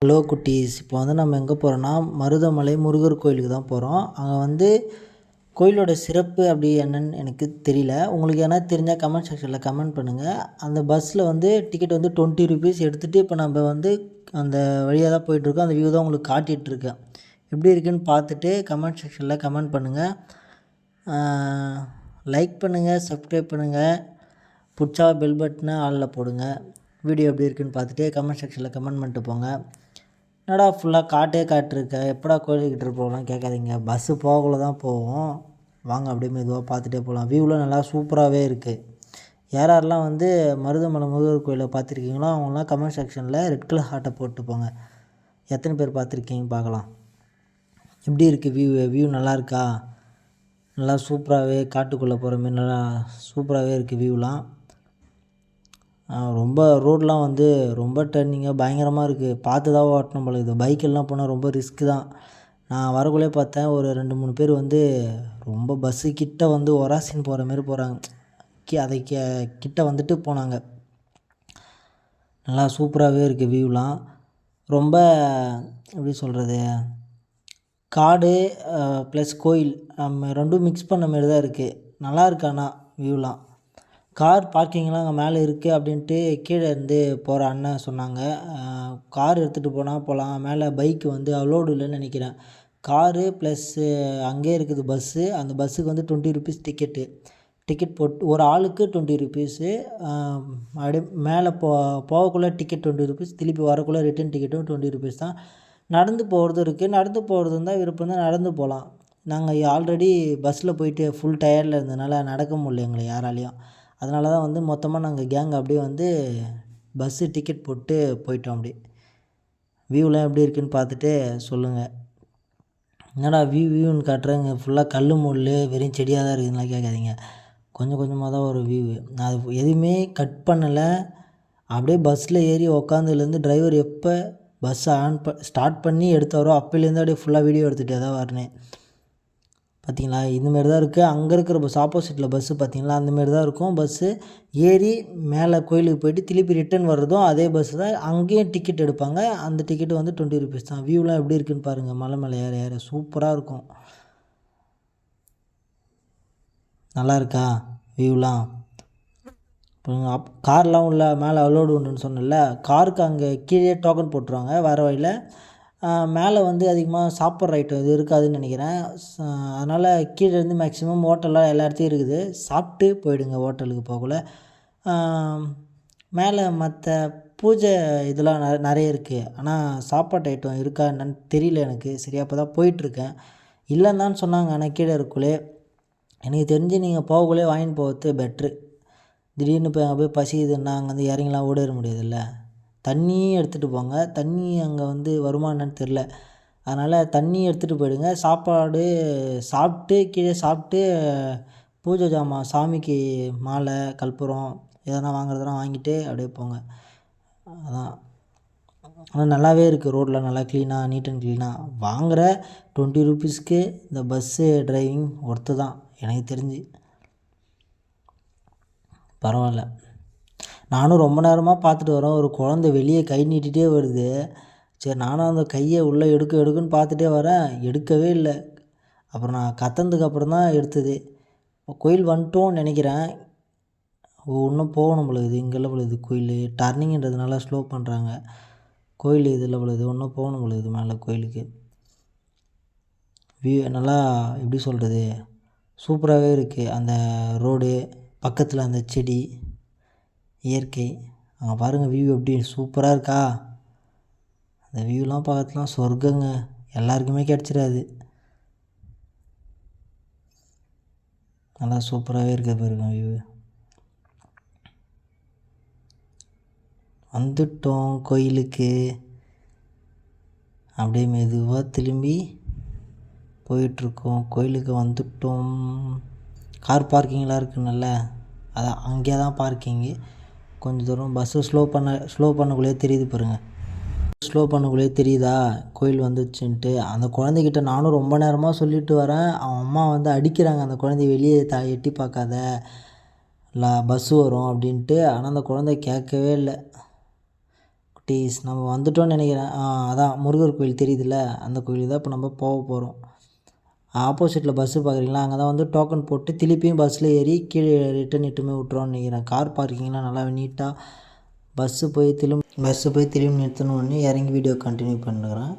Hello குட்டீஸ், இப்போ வந்து நம்ம எங்கே போகிறோன்னா மருதமலை முருகர் கோயிலுக்கு தான் போகிறோம். அங்கே வந்து கோயிலோட சிறப்பு அப்படி என்னன்னு எனக்கு தெரியல. உங்களுக்கு எதனா தெரிஞ்சால் கமெண்ட் செக்ஷனில் கமெண்ட் பண்ணுங்கள். அந்த பஸ்ஸில் வந்து டிக்கெட் வந்து 20 ருபீஸ் எடுத்துகிட்டு இப்போ நம்ம வந்து அந்த வழியாக தான் போயிட்டுருக்கோம். அந்த வியூ தான் உங்களுக்கு காட்டிகிட்ருக்கேன். எப்படி இருக்குன்னு பார்த்துட்டு கமெண்ட் செக்ஷனில் கமெண்ட் பண்ணுங்கள். லைக் பண்ணுங்கள், சப்ஸ்கிரைப் பண்ணுங்கள், பிடிச்சா பெல் பட்டனை ஆளில் போடுங்க. வீடியோ எப்படி இருக்குன்னு பார்த்துட்டு கமெண்ட் செக்ஷனில் கமெண்ட் பண்ணிட்டு போங்க. என்னடா ஃபுல்லாக காட்டிருக்க, எப்படா கோயிலுக்கிட்ட போகலாம் கேட்காதீங்க. பஸ்ஸு போகக்குள்ள தான் போவோம். வாங்க அப்படியே மெதுவாக பார்த்துட்டே போகலாம். வியூவில் நல்லா சூப்பராகவே இருக்குது. யாரெல்லாம் வந்து மருதமலை முருகர் கோயிலை பார்த்துருக்கீங்களோ அவங்களாம் கமெண்ட் செக்ஷனில் ரெட் கலர் ஹார்ட்டை போட்டு போங்க. எத்தனை பேர் பார்த்துருக்கீங்க பார்க்கலாம். எப்படி இருக்குது வியூ நல்லா இருக்கா? நல்லா சூப்பராகவே காட்டுக்குள்ளே போகிற மாரி நல்லா சூப்பராகவே இருக்குது வியூலாம். ரொம்ப ரோடெலாம் வந்து ரொம்ப டர்னிங்காக பயங்கரமாக இருக்குது. பார்த்து தான் ஓட்டணும் போல. இது பைக்கெல்லாம் போனால் ரொம்ப ரிஸ்க்கு தான். நான் வரக்குள்ளே பார்த்தேன் ஒரு 2-3 பேர் வந்து ரொம்ப பஸ்ஸு கிட்ட வந்து ஒராசின்னு போகிற மாரி போகிறாங்க. அதை கிட்ட வந்துட்டு போனாங்க. நல்லா சூப்பராகவே இருக்குது வியூலாம். ரொம்ப எப்படி சொல்கிறது, காடு ப்ளஸ் கோயில் நம்ம ரெண்டும் மிக்ஸ் பண்ண மாரி தான் இருக்குது. நல்லா இருக்கு. ஆனால் வியூலாம் கார் பார்க்கிங்லாம் அங்கே மேலே இருக்குது அப்படின்ட்டு கீழே இருந்து போகிற அண்ணன் சொன்னாங்க. கார் எடுத்துகிட்டு போகலாம். மேலே பைக்கு வந்து அலோடு இல்லைன்னு நினைக்கிறேன். காரு ப்ளஸ்ஸு அங்கேயே இருக்குது பஸ்ஸு. அந்த பஸ்ஸுக்கு வந்து 20 ருபீஸ் டிக்கெட் போட்டு ஒரு ஆளுக்கு 20 ருபீஸு. அப்படியே மேலே போகக்குள்ளே டிக்கெட் 20 ருபீஸ், திருப்பி வரக்குள்ளே ரிட்டன் டிக்கெட்டும் 20 ருபீஸ் தான். நடந்து போகிறது இருக்குது. நடந்து போகிறது இருந்தால் விருப்பம் தான் நடந்து போகலாம். நாங்கள் ஆல்ரெடி பஸ்ஸில் போயிட்டு ஃபுல் டயர்டில் இருந்ததுனால நடக்க முடியல எங்களை யாராலையும். அதனால தான் வந்து மொத்தமாக நாங்கள் கேங் அப்படியே வந்து பஸ்ஸு டிக்கெட் போட்டு போயிட்டோம். அப்படி வியூலாம் எப்படி இருக்குதுன்னு பார்த்துட்டு சொல்லுங்கள். என்னடா வியூன்னு காட்டுறேங்க, ஃபுல்லாக கல் முள் வெறும் செடியாக தான் இருக்குதுன்னா கேட்காதீங்க. கொஞ்சம் கொஞ்சமாக தான் ஒரு வியூ. நான் அது எதுவுமே கட் பண்ணலை. அப்படியே பஸ்ஸில் ஏறி உக்காந்துலேருந்து டிரைவர் எப்போ பஸ்ஸை ஸ்டார்ட் பண்ணி எடுத்தாரோ அப்போலேருந்து அப்படியே ஃபுல்லாக வீடியோ எடுத்துகிட்டே தான் வரனேன். பார்த்திங்களா, இந்தமாரி தான் இருக்குது. அங்கே இருக்கிற பஸ் ஆப்போசிட்டில் பஸ்ஸு பார்த்திங்களா, அந்தமாரி தான் இருக்கும். பஸ்ஸு ஏறி மேலே கோயிலுக்கு போயிட்டு திருப்பி ரிட்டன் வர்றதும் அதே பஸ்ஸு தான். அங்கேயும் டிக்கெட் எடுப்பாங்க. அந்த டிக்கெட்டு வந்து 20 ருபீஸ் தான். வியூலாம் எப்படி இருக்குதுன்னு பாருங்கள். மலை மேலே ஏற சூப்பராக இருக்கும். நல்லா இருக்கா வியூலாம்? கார்லாம் உள்ள மேலே அலோடு உண்டுன்னு சொன்னல, காருக்கு அங்கே கீழே டோக்கன் போட்டுருவாங்க. வர வழியில் மேலே வந்து அதிகமாக சாப்பிட்ற ஐட்டம் இது இருக்காதுன்னு நினைக்கிறேன். அதனால் கீழே இருந்து மேக்ஸிமம் ஹோட்டல்லாம் எல்லா இடத்தையும் இருக்குது. சாப்பிட்டு போயிடுங்க ஹோட்டலுக்கு போகக்குள்ள. மேலே மற்ற பூஜை இதெல்லாம் நிறைய இருக்குது. ஆனால் சாப்பாட்டு ஐட்டம் இருக்கா என்னன்னு தெரியல எனக்கு. சரி, அப்போ தான் போயிட்டுருக்கேன். இல்லைன்னு தான் சொன்னாங்க. ஆனால் கீழே இருக்குள்ளே எனக்கு தெரிஞ்சு நீங்கள் போகக்குள்ளே வாங்கிட்டு போகிறது பெட்ரு. திடீர்னு போய் அங்கே போய் பசிக்குதுன்னா அங்கே வந்து இறங்கிலாம் ஓடிட முடியாதுல்ல. தண்ணியும் எடுத்துகிட்டு போங்க. தண்ணி அங்கே வந்து வருமா என்னன்னு தெரில. அதனால் தண்ணி எடுத்துகிட்டு போயிடுங்க. சாப்பாடு சாப்பிட்டு கீழே சாப்பிட்டு பூஜை ஜாமான் சாமிக்கு மாலை கற்பூரம் எதனா வாங்குறதுனா வாங்கிட்டு அப்படியே போங்க. அதான். ஆனால் நல்லாவே இருக்குது. ரோடெலாம் நல்லா க்ளீனாக நீட் அண்ட் க்ளீனாக. வாங்குகிற 20 ருபீஸ்க்கு இந்த பஸ்ஸு டிரைவிங் ஒர்த்து தான் எனக்கு தெரிஞ்சு. பரவாயில்ல. நானும் ரொம்ப நேரமாக பார்த்துட்டு வரேன். ஒரு குழந்தை வெளியே கை நீட்டிகிட்டே வருது. சரி, நானும் அந்த கையை உள்ளே எடுக்குன்னு பார்த்துட்டே வரேன். எடுக்கவே இல்லை. அப்புறம் நான் கத்தனதுக்கு அப்புறம் தான் எடுத்தது. கோயில் வந்துட்டோன்னு நினைக்கிறேன். இன்னும் போகணும் பொழுது. இங்கெல்லாம் பொழுது கோயில் டர்னிங்கிறதுனால ஸ்லோ பண்ணுறாங்க. கோயில் இதில் பொழுது இன்னும் போகணும் பொழுது மேலே கோயிலுக்கு. வியூ நல்லா எப்படி சொல்கிறது, சூப்பராகவே இருக்குது. அந்த ரோடு பக்கத்தில் அந்த செடி இயற்கை அங்கே பாருங்கள். வியூ எப்படி சூப்பராக இருக்கா? அந்த வியூலாம் பார்க்கறதுலாம் சொர்க்கங்க. எல்லாருக்குமே கிடச்சிடாது. நல்லா சூப்பராகவே இருக்க பாருங்க வியூ. வந்துட்டோம் கோயிலுக்கு. அப்படியே மெதுவாக திரும்பி போயிட்டுருக்கோம். கோயிலுக்கு வந்துட்டோம். கார் பார்க்கிங்லாம் இருக்குதுல்ல, அதான் அங்கே தான் பார்க்கிங்கு. கொஞ்சம் தூரம் பஸ்ஸு ஸ்லோ பண்ணக்குள்ளேயே தெரியுது பாருங்கள். ஸ்லோ பண்ணக்குள்ளேயே தெரியுதா கோயில் வந்துச்சுன்ட்டு. அந்த குழந்தைகிட்ட நானும் ரொம்ப நேரமாக சொல்லிட்டு வரேன். அவன் அம்மா வந்து அடிக்கிறாங்க அந்த குழந்தைய, வெளியே எட்டி பார்க்காத பஸ்ஸு வரும் அப்படின்ட்டு. ஆனால் அந்த குழந்தை கேட்கவே இல்லை. குட்டீஸ் நம்ம வந்துட்டோம்னு நினைக்கிறேன். அதான் முருகர் கோயில் தெரியுதுல்ல, அந்த கோயிலுக்கு தான் இப்போ நம்ம போக போகிறோம். ஆப்போசிட்டில் பஸ்ஸு பார்க்குறீங்களா, அங்கே தான் வந்து டோக்கன் போட்டு திருப்பியும் பஸ்ஸில் ஏறி கீழே ரிட்டன் இட்டுமே விட்ருவோன்னு நினைக்கிறேன். கார் பார்க்கிங்லாம் நல்லா நீட்டாக பஸ்ஸு போய் திரும்பி நிறுத்தணுன்னு இறங்கி வீடியோ கண்டினியூ பண்ணுறேன்.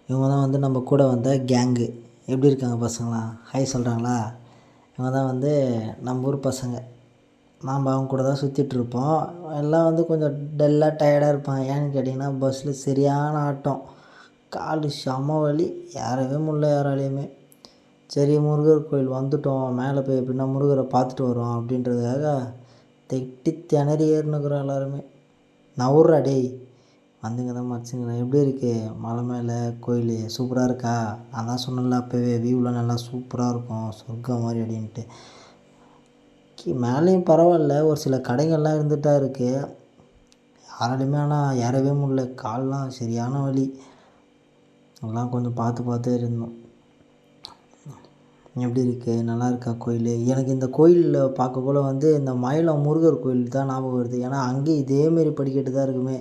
இவங்க தான் வந்து நம்ம கூட வந்த கேங்கு. எப்படி இருக்காங்க பசங்களாம்? ஹாய் சொல்கிறாங்களா? இவங்க தான் வந்து நம்ம ஊர் பசங்க. நாம் அவங்க கூட தான் சுற்றிட்டுருப்போம். எல்லாம் வந்து கொஞ்சம் டல்லாக டயர்டாக இருப்பாங்க. ஏன்னு கேட்டிங்கன்னா பஸ்ஸில் சரியான ஆட்டம், கால் செம வலி, ஏறவே முடியல யாராலையுமே. சரி முருகர் கோயில் வந்துட்டோம், மேலே போய் எப்படின்னா முருகரை பார்த்துட்டு வரோம் அப்படின்றதுக்காக திட்டி திணறி ஏறினுக்குறோம் எல்லாருமே. நவுர்றா டேய் வந்துங்க தான் மறைச்சிங்கிறேன். எப்படி இருக்குது மலை மேலே கோயில்? சூப்பராக இருக்கா? நான் தான் சொன்னேன்ல அப்போவே வியூலாம் நல்லா சூப்பராக இருக்கும், சொர்க்கம் மாதிரி அப்படின்ட்டு. மேலேயும் பரவாயில்ல, ஒரு சில கடைகள்லாம் இருந்துகிட்டா இருக்குது. யாராலையுமே ஆனால் ஏறவே முடியல, கால்லாம் சரியான வலி. எல்லாம் கொஞ்சம் பார்த்து இருந்தோம். எப்படி இருக்குது? நல்லா இருக்கா கோயில்? எனக்கு இந்த கோயிலில் பார்க்கக்குள்ள வந்து இந்த மயிலம் முருகர் கோயில் தான் ஞாபகம் வருது. ஏன்னா அங்கேயும் இதேமாரி படிக்கட்டு தான் இருக்குமே.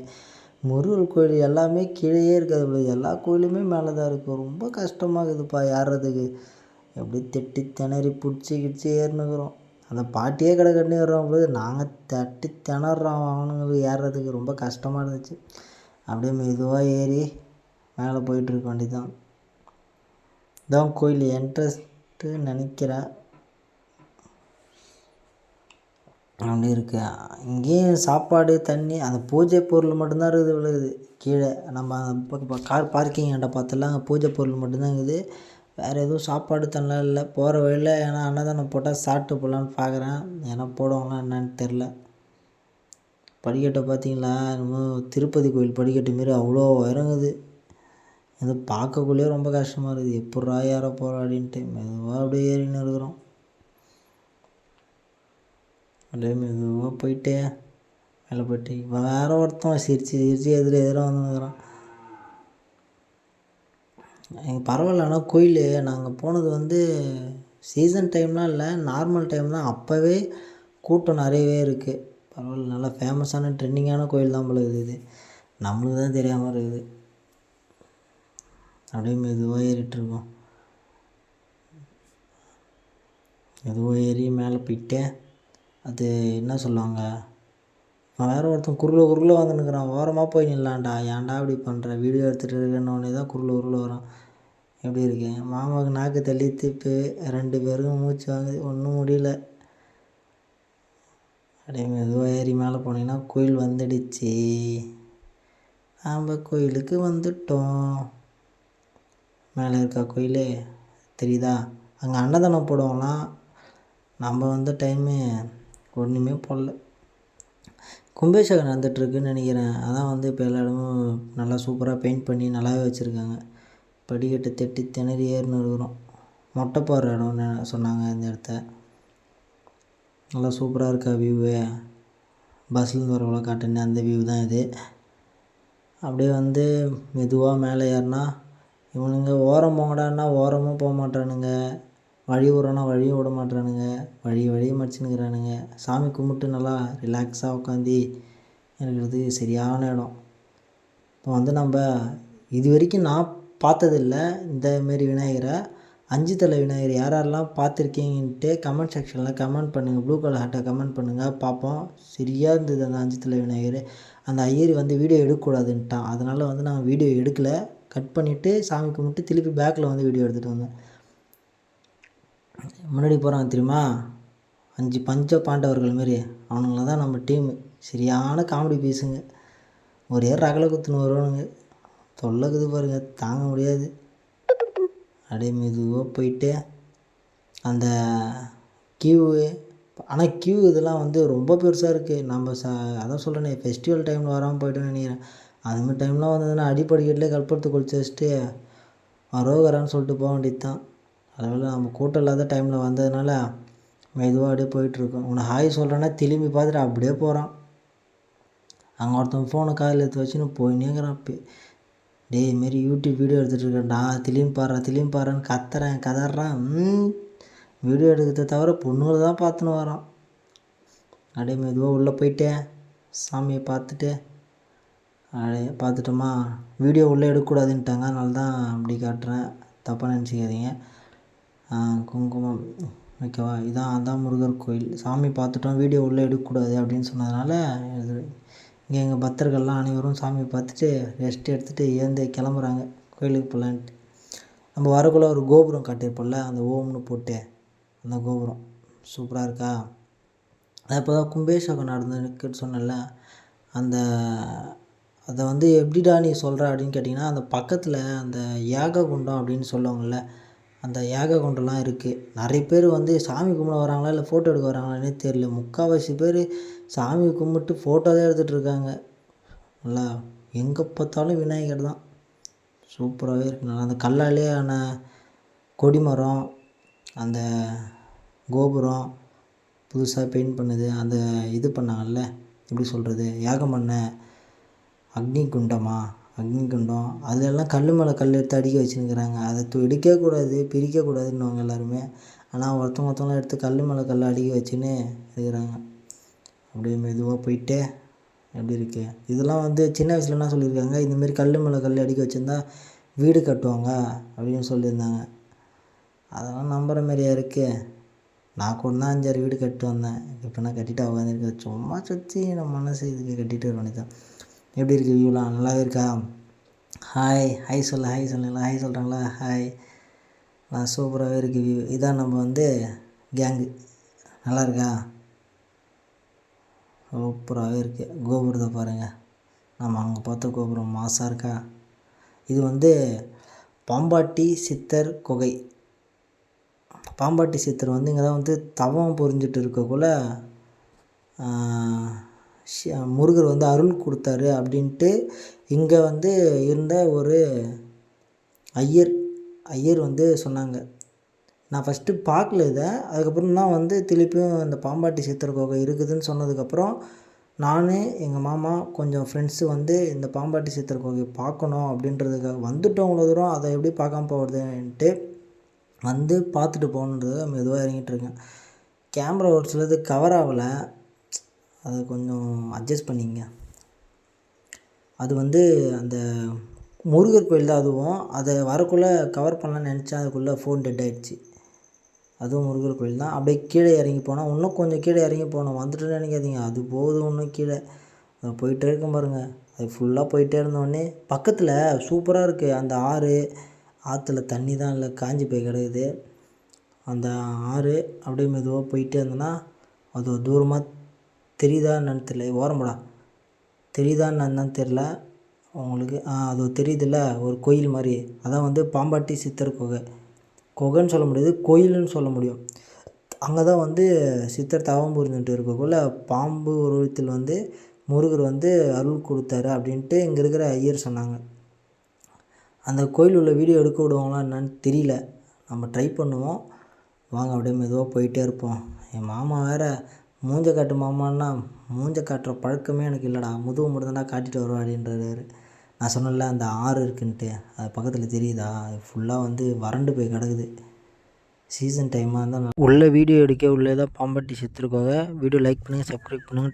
முருகர் கோயில் எல்லாமே கீழேயே இருக்காது, எல்லா கோயிலுமே மேலே தான் இருக்குது. ரொம்ப கஷ்டமாக இருக்குதுப்பா ஏறுறதுக்கு. எப்படி திட்டி திணறி பிடிச்சி ஏறினுக்குறோம். அந்த பாட்டியே கட்டுன்னு ஏறுறோம் போது நாங்கள் தட்டி திணறோம் அவனுங்களுக்கு ஏறுறதுக்கு. ரொம்ப கஷ்டமாக இருந்துச்சு. அப்படியே மெதுவாக ஏறி மேலே போயிட்டுருக்க வேண்டியதான். இதான் கோயில் என்ட்ரஸ்ட்டு நினைக்கிறேன். அப்படி இருக்கு. இங்கேயும் சாப்பாடு தண்ணி அந்த பூஜை பொருள் மட்டும்தான் இருக்குது விழுகுது கீழே. நம்ம அந்த கார் பார்க்கிங் ஆண்ட பார்த்தலாம், அங்கே பூஜை பொருள் மட்டும்தான் இருக்குது. வேறு எதுவும் சாப்பாடு தண்ணலாம் இல்லை. போகிற வழியில் ஏன்னா அன்னதானம் போட்டால் சாப்பிட்டு போகலான்னு பார்க்குறேன். ஏன்னா போடுவாங்களா என்னன்னு தெரில. படிக்கட்டை பார்த்தீங்களா, என்னமோ திருப்பதி கோயில் படிக்கட்டு மாரி அவ்வளோ இறங்குது. இது பார்க்கக்குள்ளேயே ரொம்ப கஷ்டமாக இருக்குது. எப்பட்றா ஏற போகிறோம் அப்படின்ட்டு மெதுவாக அப்படியே ஏறின்னு இருக்கிறோம். அப்படியே மெதுவாக போயிட்டு மேலே போயிட்டு இப்போ வேறு ஒருத்தன் சிரித்து எதிராக வந்துருக்குறான். எங்கள் பரவாயில்ல. ஆனால் கோயில் நாங்கள் போனது வந்து சீசன் டைம்லாம் இல்லை, நார்மல் டைம் தான். அப்போவே கூட்டம் நிறையவே இருக்குது. பரவாயில்ல, நல்லா ஃபேமஸான ட்ரெண்டிங்கான கோயில் தான் போல இருக்குது. நம்மளுக்கு தான் தெரியாமல் இருக்குது. அப்படியே மெதுவாக ஏறிட்டுருக்கோம். மெதுவாக ஏறி மேலே போயிட்டு அது என்ன சொல்லுவாங்க, வேறு ஒருத்தன் குறுகில் வந்துன்னுக்குறான். ஓரமாக போய் நில்லான்டா, ஏன்டா இப்படி பண்ணுற? வீடியோ எடுத்துகிட்டு இருக்கேன்னொடனே தான் குறுகில் வரான். எப்படி இருக்கேன் மாமாவுக்கு நாக்கு தள்ளி திப்பு, 2 பேருக்கும் மூச்சு வாங்குது, ஒன்றும் முடியல. அப்படியே மெதுவாக ஏறி மேலே போனீங்கன்னா கோயில் வந்துடுச்சு. நாம் கோயிலுக்கு வந்துட்டோம். மேலே இருக்கா கோயில் தெரியுதா? அங்கே அன்னதானம் போடுவாங்களாம். நம்ம வந்த டைமு ஒன்றுமே போடல. கும்பாபிஷேகம் நடந்துகிட்ருக்குன்னு நினைக்கிறேன். அதான் வந்து இப்போ எல்லா இடமும் நல்லா சூப்பராக பெயிண்ட் பண்ணி நல்லாவே வச்சுருக்காங்க. படிக்கட்டு தட்டி திணறி ஏறின்னு இருக்கிறோம். மொட்டை போடுற இடம்னு சொன்னாங்க இந்த இடத்த. நல்லா சூப்பராக இருக்கா வியூவு. பஸ்லேருந்து வரவங்கள காட்டுன்னு அந்த வியூ தான் இது. அப்படியே வந்து மெதுவாக மேலே ஏறினா இவனுங்க ஓரம் போங்கடான்னா ஓரமும் போக மாட்டானுங்க, வழி விட்றோன்னா வழியும் விட மாட்டானுங்க, வழியை மடிச்சுன்னுக்கிறானுங்க. சாமி கும்பிட்டு நல்லா ரிலாக்ஸாக உட்காந்து இருக்கிறது சரியான இடம். இப்போ வந்து நம்ம இது வரைக்கும் நான் பார்த்ததில்ல இந்தமாரி விநாயகரை. 5 தலை விநாயகர் யாரெல்லாம் பார்த்துருக்கீங்கன்ட்டு கமெண்ட் செக்ஷனில் கமெண்ட் பண்ணுங்கள். ப்ளூ கலர் ஹார்ட்டை கமெண்ட் பண்ணுங்கள் பார்ப்போம். சரியாக இருந்தது அந்த 5 தலை விநாயகர். அந்த ஐயர் வந்து வீடியோ எடுக்கக்கூடாதுன்ட்டான். அதனால் வந்து நாங்கள் வீடியோ எடுக்கலை, கட் பண்ணிவிட்டு சாமி கும்பிட்டு திருப்பி பேக்கில் வந்து வீடியோ எடுத்துகிட்டு வந்தேன். முன்னாடி போகிறாங்க தெரியுமா, 5 பஞ்ச பாண்டவர்கள் மாரி, அவனுங்கள தான் நம்ம டீமு. சரியான காமெடி பீஸுங்க. ஒரே ரகலை குத்துன்னு வருவானுங்க, தொல்லைக்குது பாருங்க, தாங்க முடியாது. அப்படியே மெதுவாக போயிட்டு அந்த கியூவு, ஆனால் கியூ இதெல்லாம் வந்து ரொம்ப பெருசாக இருக்குது. நம்ம அதான் சொல்கிறேனே, ஃபெஸ்டிவல் டைமில் வராமல் போய்ட்டோன்னு நினைக்கிறேன். அதுமாதிரி டைம்லாம் வந்ததுன்னா அடிப்படிக்கட்டிலே கல்படுத்து குளிச்சு வச்சுட்டு அரோகரான்னு சொல்லிட்டு போக வேண்டியது தான். அதனால் நம்ம கூட்டம் இல்லாத டைமில் வந்ததுனால மெதுவாக அப்படியே போயிட்டுருக்கோம். உன்னை ஹாய் சொல்கிறேன்னா திரும்பி பார்த்துட்டு அப்படியே போகிறான். அங்கே ஒருத்தன் ஃபோனை காதில் எடுத்து வச்சுன்னு போயின்னேங்கிறான். டேய் மாரி யூடியூப் வீடியோ எடுத்துகிட்டு இருக்கேன்டா, திரும்பி பாடுறான்னு கதறான். வீடியோ எடுக்கிறத தவிர பொண்ணுங்களை தான் பார்த்துன்னு வரான். அப்படியே மெதுவாக உள்ளே போயிட்டு சாமியை பார்த்துட்டு அப்படியே பார்த்துட்டோமா. வீடியோ உள்ளே எடுக்கக்கூடாதுன்ட்டாங்க, அதனால தான் அப்படி காட்டுறேன், தப்பாக நினச்சிக்காதீங்க. குங்குமம் ஓகேவா. அதான் முருகர் கோயில். சாமி பார்த்துட்டோம், வீடியோ உள்ளே எடுக்கக்கூடாது அப்படின்னு சொன்னதுனால இது. இங்கே எங்கள் பக்தர்கள்லாம் அனைவரும் சாமி பார்த்துட்டு ரெஸ்ட் எடுத்துகிட்டு ஏந்து கிளம்புறாங்க கோயிலுக்கு போகலான்ட்டு. நம்ம வரக்குள்ளே ஒரு கோபுரம் காட்டியிருப்போம்ல, அந்த ஓம்னு போட்டு அந்த கோபுரம் சூப்பராக இருக்கா. அது இப்போ தான் கும்பாபிஷேகம் நடந்துருக்குன்னு சொன்னேன்ல, அதை வந்து எப்படிடா நீ சொல்கிற அப்படின்னு கேட்டிங்கன்னா, அந்த பக்கத்தில் அந்த யாக குண்டம் அப்படின்னு சொல்லுவாங்கள்ல, அந்த யாக குண்டம்லாம் இருக்குது. நிறைய பேர் வந்து சாமி கும்பிட வராங்களா இல்லை ஃபோட்டோ எடுக்க வராங்களான்னே தெரியல. முக்கால்வாசி பேர் சாமி கும்பிட்டு ஃபோட்டோ தான் எடுத்துகிட்டு இருக்காங்க. நல்லா எங்கே பார்த்தாலும் விநாயகர் தான். சூப்பராகவே இருக்கு. நல்லா அந்த கல்லாலே ஆன கொடிமரம், அந்த கோபுரம் புதுசாக பெயிண்ட் பண்ணுது, அந்த இது பண்ணாங்கல்ல, எப்படி சொல்கிறது, யாகம் பண்ண அக்னி குண்டம், அதிலெல்லாம் கல் மேலே கல் எடுத்து அடுக்கி வச்சுருக்கிறாங்க. அதை எடுக்கக்கூடாது, பிரிக்கக்கூடாதுன்னுவாங்க எல்லாருமே. ஆனால் ஒருத்தவங்கலாம் எடுத்து கல் மேலே கல் அடுக்கி வச்சுன்னு இருக்கிறாங்க. அப்படியே மெதுவாக போயிட்டு எப்படி இருக்குது. இதெல்லாம் வந்து சின்ன வயசில் என்ன சொல்லியிருக்காங்க, இந்தமாரி கல் மேலே கல் அடுக்கி வச்சுருந்தா வீடு கட்டுவாங்க அப்படின்னு சொல்லியிருந்தாங்க. அதெல்லாம் நம்புகிற மாதிரியா இருக்குது. நான் கூட தான் 5-6 வீடு கட்டி வந்தேன். இப்போனா கட்டிட்டு உட்காந்துருக்கேன். சும்மா சுற்றி நம்ம மனசு இதுக்கு கட்டிட்டு வர வேண்டியதான். எப்படி இருக்குது வியூலாம், நல்லாவே இருக்கா. ஹாய் சொல்லுங்களா, ஹாய் சொல்கிறாங்களா, ஹாய். நான் சூப்பராகவே இருக்குது வியூ. இதான் நம்ம வந்து கேங்கு. நல்லா இருக்கா, சூப்பராகவே இருக்குது. கோபுரத்தை பாருங்கள், நம்ம அங்கே பார்த்த கோபுரம் மாசாக இருக்கா. இது வந்து பாம்பாட்டி சித்தர் குகை. பாம்பாட்டி சித்தர் வந்து இங்கே தான் வந்து தவம் புரிஞ்சிட்டு இருக்கக்குள்ள முருகர் வந்து அருள் கொடுத்தாரு அப்படின்ட்டு இங்கே வந்து இருந்த ஒரு ஐயர் வந்து சொன்னாங்க. நான் ஃபஸ்ட்டு பார்க்கல இதை. அதுக்கப்புறம் தான் வந்து திருப்பியும் இந்த பாம்பாட்டி சித்தர் குகை இருக்குதுன்னு சொன்னதுக்கப்புறம் நான் எங்கள் மாமா கொஞ்சம் ஃப்ரெண்ட்ஸு வந்து இந்த பாம்பாட்டி சித்தர் குகையை பார்க்கணும் அப்படின்றதுக்காக வந்துட்டோம். இவ்வளோ தூரம் அதை எப்படி பார்க்காம போகிறதுன்ட்டு வந்து பார்த்துட்டு போகணுன்றதை மெதுவாக இறங்கிட்டுருக்கேன். கேமரா ஒரு சிலது கவர் ஆகலை, அதை கொஞ்சம் அட்ஜஸ்ட் பண்ணிங்க. அது வந்து அந்த முருகர் கோயில் தான் அதுவும். அதை வரக்குள்ளே கவர் பண்ணலான்னு நினச்சேன், அதுக்குள்ளே ஃபோன் டெட் ஆகிடுச்சு. அதுவும் முருகர் கோயில் தான். அப்படியே கீழே இறங்கி போனால் இன்னும் கொஞ்சம் கீழே இறங்கி போனோம். வந்துட்டு நினைக்காதீங்க, அது போதும் இன்னும் கீழே. அதை போயிட்டே இருக்கும் பாருங்கள். அது ஃபுல்லாக போயிட்டே இருந்தோடனே பக்கத்தில் சூப்பராக இருக்குது அந்த ஆற்றுல தண்ணி தான் இல்லை, காஞ்சி போய் கிடக்குது அந்த ஆறு. அப்படியே மெதுவாக போயிட்டே இருந்தோன்னா அது தூரமாக தெரியுதா என்னன்னு தெரியல, ஓரம்படா தெரியுதா என்னன்னு தெரில உங்களுக்கு. அது தெரியுதுல்ல, ஒரு கோயில் மாதிரி. அதான் வந்து பாம்பாட்டி சித்தர் குகைன்னு சொல்ல முடியாது, கோயில்னு சொல்ல முடியும். அங்கே தான் வந்து சித்தர் தவம் புரிஞ்சுட்டு இருக்கக்குள்ள பாம்பு உருவத்தில் வந்து முருகர் வந்து அருள் கொடுத்தாரு அப்படின்ட்டு இங்கே இருக்கிற ஐயர் சொன்னாங்க. அந்த கோயில் உள்ள வீடியோ எடுக்க விடுவாங்களா என்னன்னு தெரியல, நம்ம ட்ரை பண்ணுவோம் வாங்க. அப்படியே மெதுவாக போயிட்டே இருப்போம். என் மாமா வேறு மூஞ்ச காட்டு மாமான்னா, மூஞ்ச காட்டுற பழக்கமே எனக்கு இல்லைடா, முதுகு மட்டும் தான் காட்டிட்டு வருவேன் அப்படின்றாரு. நான் சொன்னேன்ல அந்த ஆறு இருக்குன்ட்டு, அது பக்கத்தில் தெரியுதா, அது ஃபுல்லாக வந்து வறண்டு போய் கிடக்குது. சீசன் டைமாக இருந்தால் உள்ள வீடியோ எடுக்க உள்ளே தான் பாம்பாட்டி சித்தர் குகை. வீடியோ லைக் பண்ணுங்கள், சப்ஸ்கிரைப் பண்ணுங்கள்.